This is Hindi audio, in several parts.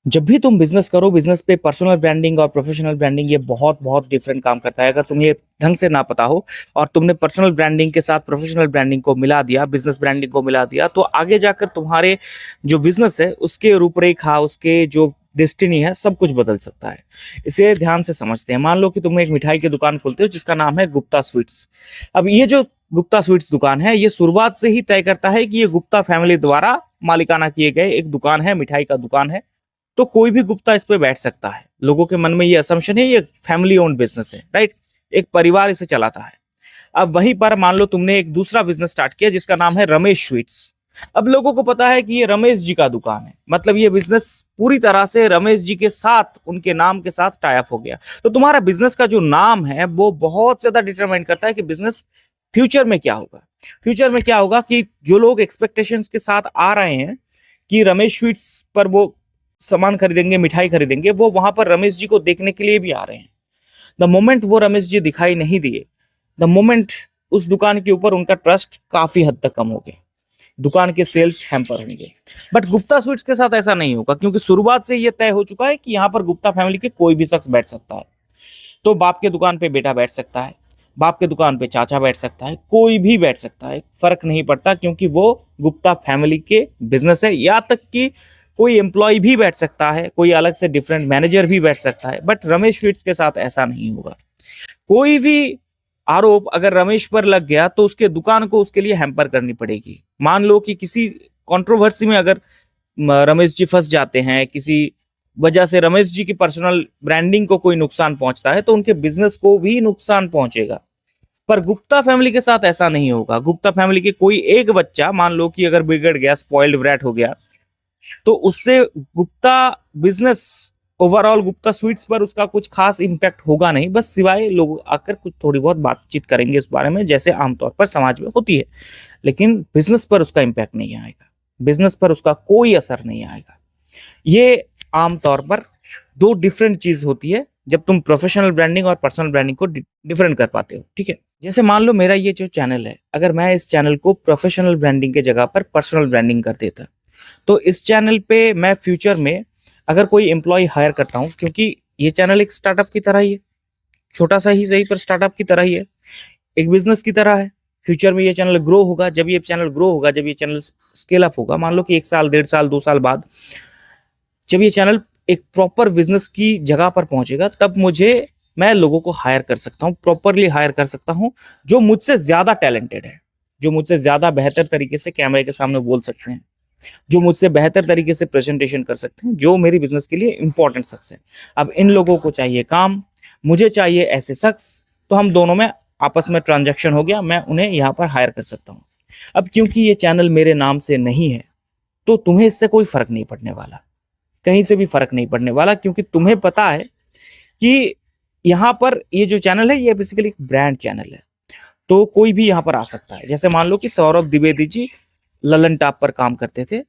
जब भी तुम बिजनेस करो, बिजनेस पे पर्सनल ब्रांडिंग और प्रोफेशनल ब्रांडिंग ये बहुत बहुत डिफरेंट काम करता है। अगर तुम्हें ये ढंग से ना पता हो और तुमने पर्सनल ब्रांडिंग के साथ प्रोफेशनल ब्रांडिंग को मिला दिया, बिजनेस ब्रांडिंग को मिला दिया, तो आगे जाकर तुम्हारे जो बिजनेस है उसके रूपरेखा, उसके जो डेस्टिनी है, सब कुछ बदल सकता है। इसे ध्यान से समझते हैं। मान लो कि तुम एक मिठाई की दुकान खोलते हो जिसका नाम है गुप्ता स्वीट्स। अब ये जो गुप्ता स्वीट्स दुकान है, ये शुरुआत से ही तय करता है कि ये गुप्ता फैमिली द्वारा मालिकाना किए गए एक दुकान है, मिठाई का दुकान है। तो कोई भी गुप्ता इस पे बैठ सकता है। लोगों के मन में ये असम्पशन है, ये फैमिली ओन्ड बिजनेस है, राइट। एक परिवार इसे चलाता है। अब वहीं पर मान लो तुमने एक दूसरा बिजनेस स्टार्ट किया जिसका नाम है रमेश स्वीट्स। अब लोगों को पता है कि ये रमेश जी का दुकान है, मतलब ये बिजनेस पूरी तरह से रमेश जी के साथ, उनके नाम के साथ टाई अप हो गया। तो तुम्हारा बिजनेस का जो नाम है वो बहुत ज्यादा डिटरमाइन करता है कि बिजनेस फ्यूचर में क्या होगा। फ्यूचर में क्या होगा कि जो लोग एक्सपेक्टेशंस के साथ आ रहे हैं कि रमेश स्वीट्स पर वो सामान खरीदेंगे, मिठाई खरीदेंगे, वो वहां पर रमेश जी को देखने के लिए भी आ रहे हैं। द मोमेंट वो रमेश जी दिखाई नहीं दिए, द मोमेंट उस दुकान के ऊपर उनका ट्रस्ट काफी हद तक कम हो गया, दुकान के सेल्स हैम्पर होंगे। बट गुप्ता स्वीट्स के साथ ऐसा नहीं होगा, क्योंकि शुरुआत से यह तय हो चुका है कि यहाँ पर गुप्ता फैमिली के कोई भी शख्स बैठ सकता है। तो बाप के दुकान पे बेटा बैठ सकता है, बाप के दुकान पे चाचा बैठ सकता है, कोई भी बैठ सकता है, फर्क नहीं पड़ता, क्योंकि वो गुप्ता फैमिली के बिजनेस है। या तक कि कोई एम्प्लॉय भी बैठ सकता है, कोई अलग से डिफरेंट मैनेजर भी बैठ सकता है। बट रमेश स्वीट्स के साथ ऐसा नहीं होगा। कोई भी आरोप अगर रमेश पर लग गया तो उसके दुकान को उसके लिए हैम्पर करनी पड़ेगी। मान लो कि किसी कंट्रोवर्सी में अगर रमेश जी फंस जाते हैं, किसी वजह से रमेश जी की पर्सनल ब्रांडिंग को कोई नुकसान पहुंचता है, तो उनके बिजनेस को भी नुकसान पहुंचेगा। पर गुप्ता फैमिली के साथ ऐसा नहीं होगा। गुप्ता फैमिली के कोई एक बच्चा मान लो कि अगर बिगड़ गया, स्पॉइल्ड ब्रैट हो गया, तो उससे Gupta business, overall Gupta sweets पर उसका कुछ खास इंपैक्ट होगा नहीं। बस सिवाय लोग आकर कुछ थोड़ी बहुत बातचीत करेंगे इस बारे में, जैसे आमतौर पर समाज में होती है, लेकिन बिजनेस पर उसका इंपैक्ट नहीं आएगा, बिजनेस पर उसका कोई असर नहीं आएगा। ये आमतौर पर दो डिफरेंट चीज होती है जब तुम प्रोफेशनल ब्रांडिंग और पर्सनल ब्रांडिंग को डिफरेंट कर पाते हो, ठीक है। जैसे मान लो मेरा ये जो चैनल है, अगर मैं इस चैनल को प्रोफेशनल ब्रांडिंग के जगह पर पर्सनल ब्रांडिंग कर देता, तो इस चैनल पे मैं फ्यूचर में अगर कोई एम्प्लॉय हायर करता हूं, क्योंकि ये चैनल एक स्टार्टअप की तरह ही है, छोटा सा ही सही पर स्टार्टअप की तरह ही है, एक बिजनेस की तरह है। फ्यूचर में ये चैनल ग्रो होगा। जब ये चैनल ग्रो होगा, जब ये चैनल स्केल अप होगा, मान लो कि 1 साल, 1.5 साल, 2 साल बाद, जब ये चैनल एक प्रॉपर बिजनेस की जगह पर पहुंचेगा, तब मैं लोगों को हायर कर सकता हूँ, प्रॉपरली हायर कर सकता हूँ, जो मुझसे ज्यादा टैलेंटेड है, जो मुझसे ज्यादा बेहतर तरीके से कैमरे के सामने बोल सकते हैं, जो मुझसे बेहतर तरीके से प्रेजेंटेशन कर सकते हैं, जो मेरी बिजनेस के लिए इंपॉर्टेंट शख्स है। अब इन लोगों को चाहिए काम, मुझे चाहिए ऐसे शख्स, तो हम दोनों में आपस में ट्रांजैक्शन हो गया, मैं उन्हें यहाँ पर हायर कर सकता हूँ। अब क्योंकि ये चैनल मेरे नाम से नहीं है, तो तुम्हें इससे कोई फर्क नहीं पड़ने वाला, कहीं से भी फर्क नहीं पड़ने वाला, क्योंकि तुम्हें पता है कि यहाँ पर ये जो चैनल है ये बेसिकली एक ब्रांड चैनल है। तो कोई भी यहाँ पर आ सकता है। जैसे मान लो कि सौरभ द्विवेदी जी ललन टॉप पर काम करते थे,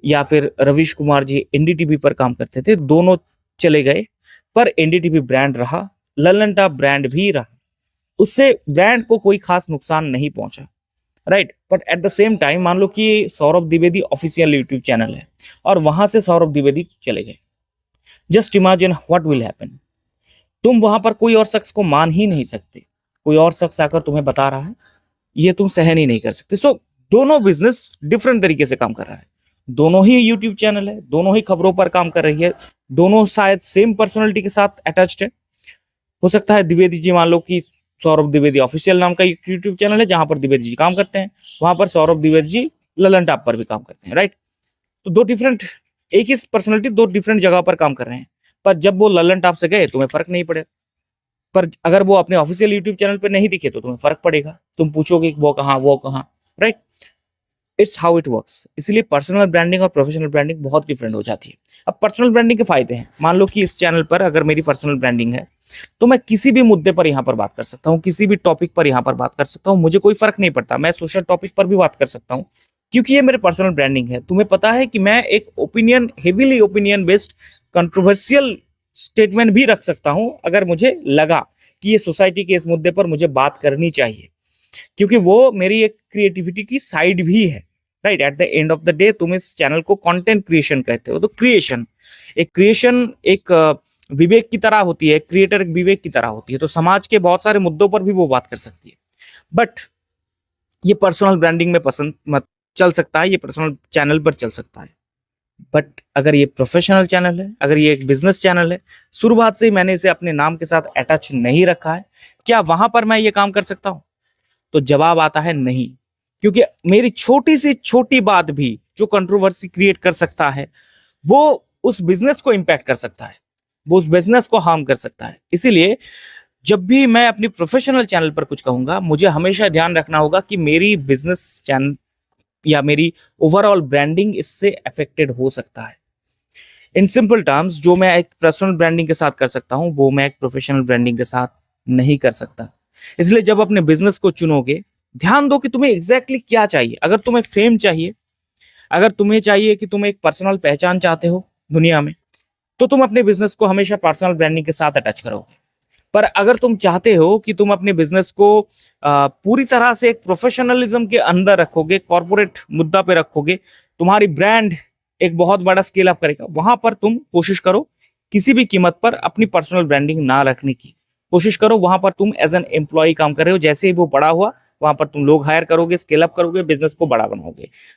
या फिर रवीश कुमार जी एनडीटीवी पर काम करते थे, दोनों चले गए, पर एनडीटीवी ब्रांड रहा, ललन टॉप ब्रांड भी रहा, उससे ब्रांड को कोई खास नुकसान नहीं पहुंचा, right. But at the same time मान लो कि Saurabh Dwivedi official YouTube channel है और वहां से सौरभ द्विवेदी चले गए, just imagine what will happen. तुम वहां पर कोई और शख्स को मान ही नहीं सकते, कोई और शख्स आकर तुम्हें बता रहा है, ये तुम सहन ही नहीं कर सकते। सो दोनों बिजनेस डिफरेंट तरीके से काम कर रहा है, दोनों ही यूट्यूब चैनल है, दोनों ही खबरों पर काम कर रही है, दोनों शायद सेम पर्सनैलिटी के साथ अटैच्ड है। हो सकता है द्विवेदी जी, मान लो कि सौरभ द्विवेदी ऑफिशियल नाम का एक यूट्यूब चैनल है जहां पर द्विवेदी जी काम करते हैं, वहां पर सौरभ द्विवेदी जी ललन टॉप पर भी काम करते हैं, राइट। तो दो डिफरेंट, एक ही पर्सनैलिटी दो डिफरेंट जगह पर काम कर रहे हैं। पर जब वो ललन टॉप से गए तुम्हें फर्क नहीं पड़े, पर अगर वो अपने ऑफिशियल यूट्यूब चैनल पे नहीं दिखे तो तुम्हें फर्क पड़ेगा, तुम पूछोगे वो कहाँ, right. It's how it works. इसलिए पर्सनल ब्रांडिंग और प्रोफेशनल ब्रांडिंग बहुत डिफरेंट हो जाती है। अब पर्सनल ब्रांडिंग के फायदे हैं। मान लो कि इस चैनल पर अगर मेरी पर्सनल ब्रांडिंग है, तो मैं किसी भी मुद्दे पर यहाँ पर बात कर सकता हूँ, किसी भी टॉपिक पर यहाँ पर बात कर सकता हूँ, मुझे कोई फर्क नहीं पड़ता। मैं सोशल टॉपिक पर भी बात कर सकता हूँ, क्योंकि ये मेरे पर्सनल ब्रांडिंग है। तुम्हें पता है कि मैं एक heavily opinion based controversial statement भी रख सकता हूं अगर मुझे लगा कि ये सोसाइटी के इस मुद्दे पर मुझे बात करनी चाहिए, क्योंकि वो मेरी एक क्रिएटिविटी की साइड भी है। Right. At the end of the day तुम इस चैनल को कंटेंट क्रिएशन कहते हो। तो क्रिएशन एक विवेक की तरह होती है, क्रिएटर एक विवेक की तरह होती है। तो समाज के बहुत सारे मुद्दों पर भी वो बात कर सकती है, बट ये पर्सनल ब्रांडिंग में पसंद मत चल सकता है, ये पर्सनल चैनल पर चल सकता है। बट अगर ये प्रोफेशनल चैनल है, अगर ये एक बिजनेस चैनल है, शुरुआत से ही मैंने इसे अपने नाम के साथ अटैच नहीं रखा है, क्या वहां पर मैं ये काम कर सकता हूं? तो जवाब आता है नहीं। क्योंकि मेरी छोटी सी छोटी बात भी जो कंट्रोवर्सी क्रिएट कर सकता है, वो उस बिजनेस को इंपैक्ट कर सकता है, वो उस बिजनेस को हार्म कर सकता है। इसीलिए जब भी मैं अपनी प्रोफेशनल चैनल पर कुछ कहूंगा, मुझे हमेशा ध्यान रखना होगा कि मेरी बिजनेस चैनल या मेरी ओवरऑल ब्रांडिंग इससे अफेक्टेड हो सकता है। इन सिंपल टर्म्स, जो मैं एक पर्सनल ब्रांडिंग के साथ कर सकता हूं, वो मैं एक प्रोफेशनल ब्रांडिंग के साथ नहीं कर सकता। इसलिए जब अपने बिजनेस को चुनोगे, ध्यान दो कि तुम्हें एग्जैक्टली क्या चाहिए। अगर तुम्हें फेम चाहिए, अगर तुम्हें चाहिए कि तुम एक पर्सनल पहचान चाहते हो दुनिया में, तो तुम अपने बिजनेस को हमेशा पर्सनल ब्रांडिंग के साथ अटैच करोगे। पर अगर तुम चाहते हो कि तुम अपने बिजनेस को पूरी तरह से एक प्रोफेशनलिज्म के अंदर रखोगे, कॉर्पोरेट मुद्दा पे रखोगे, तुम्हारी ब्रांड एक बहुत बड़ा स्केल अप करेगा, वहां पर तुम कोशिश करो किसी भी कीमत पर अपनी पर्सनल ब्रांडिंग ना रखने की कोशिश करो। वहां पर तुम एज एन एम्प्लॉय काम कर रहे हो, जैसे ही वो बड़ा हुआ, वहां पर तुम लोग हायर करोगे, स्केल अप करोगे, बिजनेस को बड़ा बनाओगे।